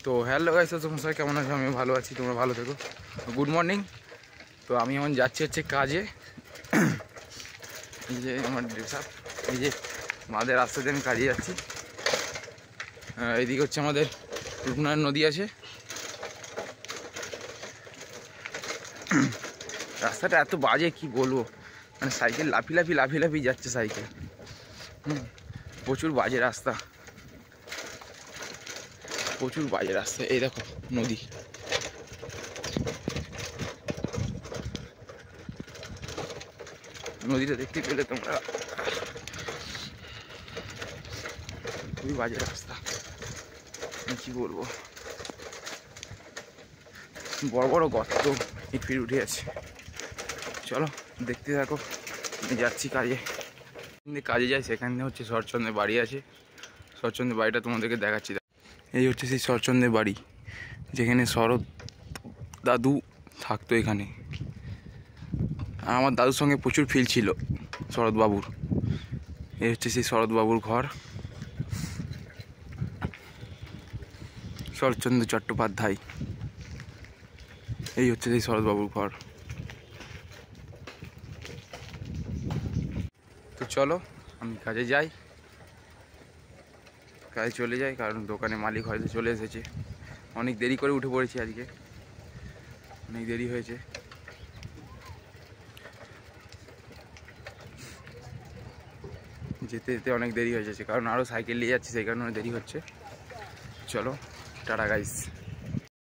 তো hello guys, তোমরা সবাই কেমন আছো? আমি ভালো আছি, তোমরা ভালো থেকো। Good morning. তো আমি এখন যাচ্ছি হচ্ছে কাজে। এই যে আমার ড্রেস আপ, এই যে মাদের রাস্তাতে আমি কাজে যাচ্ছি। এইদিকে হচ্ছে আমাদের রূপনারায়ণ নদী আছে। রাস্তাটা এত বাজে কি বলবো, মানে সাইকেল লাফি যাচ্ছে সাইকেল। প্রচুর বাজে রাস্তা, প্রচুর বাজে রাস্তা। এই দেখো নদী, নদীটা দেখতে পেলে তোমরা। খুবই বাজে রাস্তা, কি বলবো, বড় বড় গর্ত, ইট ফিট উঠে আছে। চলো দেখতে থাকো, আমি যাচ্ছি কাজে। কাজে যাই, সেখানে হচ্ছে শরৎচন্দ্রের বাড়ি আছে। শরৎচন্দ্রের বাড়িটা তোমাদেরকে দেখাচ্ছি। এই হচ্ছে সেই শরৎচন্দ্রের বাড়ি, যেখানে শরৎ দাদু থাকতো এখানে। আর আমার দাদুর সঙ্গে প্রচুর ফিল ছিল শরৎবাবুর। এই হচ্ছে সেই শরৎবাবুর ঘর, শরৎচন্দ্র চট্টোপাধ্যায়। এই হচ্ছে সেই শরৎবাবুর ঘর। তো চলো আমি কাজে যাই, কাজে চলে যাই, কারণ দোকানে মালিক হয়তো চলে এসেছে। অনেক দেরি করে উঠে পড়েছি আজকে, অনেক দেরি হয়েছে। যেতে যেতে অনেক দেরি হয়ে যাচ্ছে, কারণ আরও সাইকেল নিয়ে যাচ্ছি, সেই কারণে দেরি হচ্ছে। চলো টাটা গাইস।